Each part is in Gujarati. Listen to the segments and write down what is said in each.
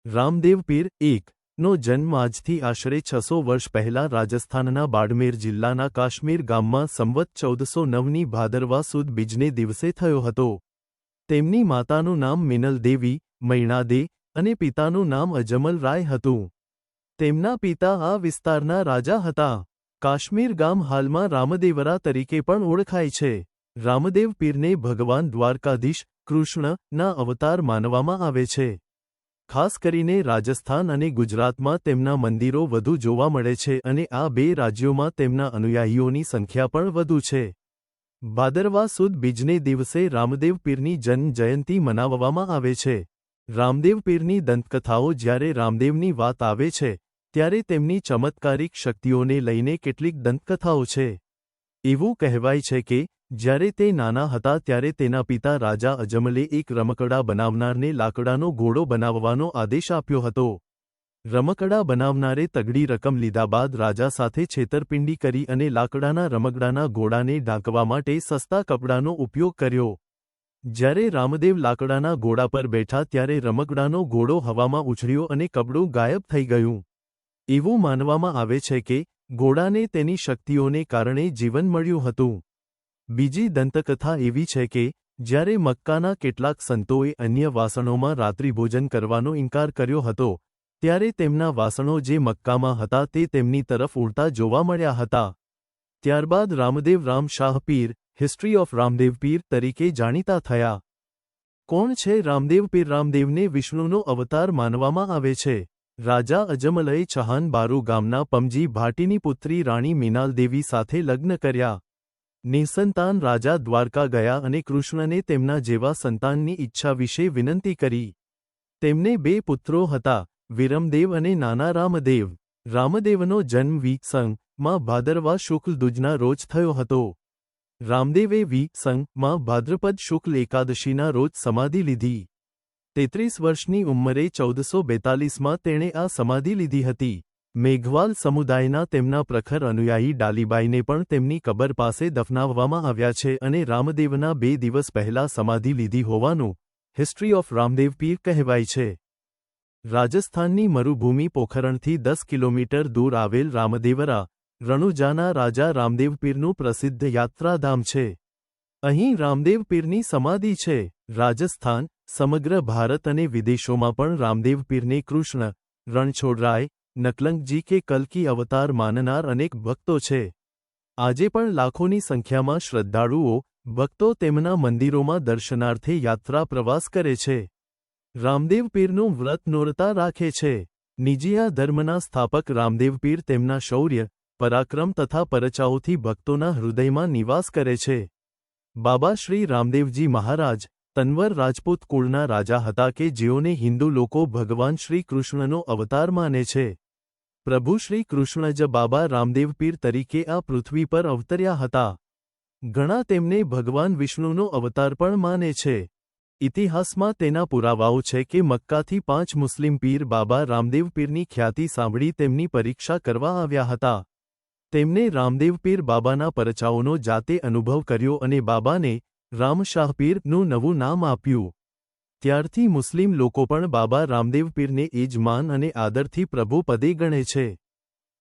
રામદેવ પીર નો જન્મ આજથી આશરે 600 વર્ષ પહેલા રાજસ્થાનના બાડમેર જિલ્લાના કાશ્મીર ગામમાં સંવત 1409ની ભાદરવા સુદ બીજને દિવસે થયો હતો। તેમની માતાનું નામ મિનલ દેવી મૈણાદે અને પિતાનું નામ અજમલ રાય હતું। તેમના પિતા આ વિસ્તારના રાજા હતા। કાશ્મીર ગામ હાલમાં રામદેવરા તરીકે પણ ઓળખાય છે। રામદેવ પીરને ભગવાન દ્વારકાધીશ કૃષ્ણના અવતાર માનવામાં આવે છે। ખાસ કરીને રાજસ્થાન અને ગુજરાતમાં તેમના મંદિરો વધુ જોવા મળે છે અને આ બે રાજ્યોમાં તેમના અનુયાયીઓની સંખ્યા પણ વધુ છે। ભાદરવા સુદ બીજને દિવસે રામદેવ પીરની જન્મ જયંતી મનાવવામાં આવે છે। રામદેવ પીરની દંતકથાઓ જ્યારે રામદેવની વાત આવે છે ત્યારે તેમની ચમત્કારિક શક્તિઓને લઈને કેટલીક દંતકથાઓ છે। એવું કહેવાય છે કે જ્યારે તે નાના હતા ત્યારે તેના પિતા રાજા અજમલે એક રમકડા બનાવનારને લાકડાનો ઘોડો બનાવવાનો આદેશ આપ્યો હતો। રમકડા બનાવનારે તગડી રકમ લીધા બાદ રાજા સાથે છેતરપિંડી કરી અને લાકડાના રમકડાના ઘોડાને ઢાંકવા માટે સસ્તા કપડાનો ઉપયોગ કર્યો। જ્યારે રામદેવ લાકડાના ઘોડા પર બેઠા ત્યારે રમકડાનો ઘોડો હવામાં ઉછળ્યો અને કપડું ગાયબ થઈ ગયું। એવું માનવામાં આવે છે કે ઘોડાને તેની શક્તિઓને કારણે જીવન મળ્યું હતું। બીજી દંતકથા એવી છે કે જ્યારે મક્કાના કેટલાક સંતોએ અન્ય વાસણોમાં રાત્રિભોજન કરવાનો ઇનકાર કર્યો હતો ત્યારે તેમના વાસણો જે મક્કામાં હતા તે તેમની તરફ ઉડતા જોવા મળ્યા હતા। ત્યારબાદ રામદેવ રામ શાહ પીર હિસ્ટ્રી ઓફ રામદેવ પીર તરીકે જાણીતા થયા। કોણ છે રામદેવ પીર? રામદેવને વિષ્ણુનો અવતાર માનવામાં આવે છે। રાજા અજમલએ ચહાન બારુ ગામના પમજી ભાટીની પુત્રી રાણી મિનાલ દેવી સાથે લગ્ન કર્યા। નિસંતાન રાજા દ્વારકા ગયા અને કૃષ્ણને તેમના જેવા સંતાનની ઈચ્છા વિશે વિનંતી કરી। તેમને બે પુત્રો હતા, વિરમદેવ અને નાના રામદેવ। રામદેવનો જન્મ માં ભાદરવા શુક્લ દૂજના રોજ થયો હતો। રામદેવે માં ભાદ્રપદ શુક્લ એકાદશીના રોજ સમાધિ લીધી। 33 વર્ષની ઉંમરે 1442માં તેણે આ સમાધિ લીધી હતી। મેઘવાલ સમુદાયના તેમના પ્રખર અનુયાયી ડાલીબાઈને પણ તેમની કબર પાસે દફનાવવામાં આવ્યા છે અને રામદેવના 2 દિવસ પહેલા સમાધિ લીધી હોવાનું હિસ્ટ્રી ઓફ રામદેવ પીર કહેવાય છે। રાજસ્થાનની મરુભૂમિ પોખરણથી 10 કિલોમીટર દૂર આવેલ રામદેવરા રણુજાના રાજા રામદેવ પીરનું પ્રસિદ્ધ યાત્રાધામ છે। અહીં રામદેવ પીરની સમાધિ છે। રાજસ્થાન, સમગ્ર ભારત અને વિદેશોમાં પણ રામદેવ પીરને કૃષ્ણ, રણછોડરાય, નકલંગજી કે કલ્કી અવતાર માનનાર અનેક ભક્તો છે। આજે પણ લાખોની સંખ્યામાં શ્રદ્ધાળુઓ ભક્તો તેમના મંદિરોમાં દર્શનાર્થે યાત્રા પ્રવાસ કરે છે। રામદેવ પીરનું વ્રત નોરતા રાખે છે। નિજીયા ધર્મના સ્થાપક રામદેવ પીર તેમના શૌર્ય, પરાક્રમ તથા પરચાઓથી ભક્તોના હૃદયમાં નિવાસ કરે છે। બાબા શ્રી રામદેવજી મહારાજ તનવર રાજપૂત કુળના રાજા હતા કે જેઓને હિન્દુ લોકો ભગવાન શ્રી કૃષ્ણનો અવતાર માને છે। પ્રભુ શ્રી કૃષ્ણ જ બાબા રામદેવ પીર તરીકે આ પૃથ્વી પર અવતર્યા હતા। ઘણા તેમને ભગવાન વિષ્ણુનો અવતાર પણ માને છે। ઇતિહાસમાં તેના પુરાવાઓ છે કે મક્કાથી 5 મુસ્લિમ પીર બાબા રામદેવ પીરની ખ્યાતિ સાંભળી તેમની પરીક્ષા કરવા આવ્યા હતા। તેમને રામદેવ પીર બાબાના પરચાઓનો જાતે અનુભવ કર્યો અને બાબાને રામશાહ પીરનું નવું નામ આપ્યું। ત્યારથી મુસ્લિમ લોકો પણ બાબા રામદેવ પીરને એ જ માન અને આદરથી પ્રભુ પદે ગણે છે।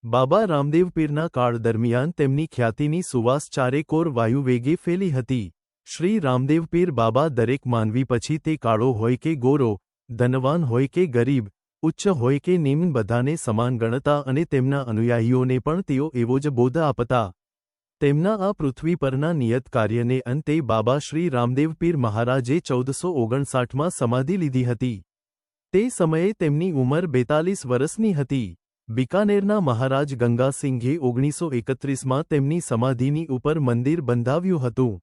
બાબા રામદેવ પીરના કાળ દરમિયાન તેમની ખ્યાતિની સુવાસ ચારેકોર વાયુવેગે ફેલી હતી। શ્રી રામદેવ પીર બાબા દરેક માનવી પછી તે કાળો હોય કે ગોરો, ધનવાન હોય કે ગરીબ, ઉચ્ચ હોય કે નિમ્ન બધાને સમાન ગણતા અને તેમના અનુયાયીઓને પણ તેઓ એવો જ બોધ આપતા। તેમના આ પૃથ્વી પરના નિયત કાર્યને અંતે બાબા શ્રી રામદેવ પીર મહારાજે 1459માં સમાધિ લીધી હતી। તે સમયે તેમની ઉંમર 42 વર્ષની હતી। બિકાનેરના મહારાજ ગંગાસિંઘે 1931માં તેમની સમાધિની ઉપર મંદિર બંધાવ્યું હતું।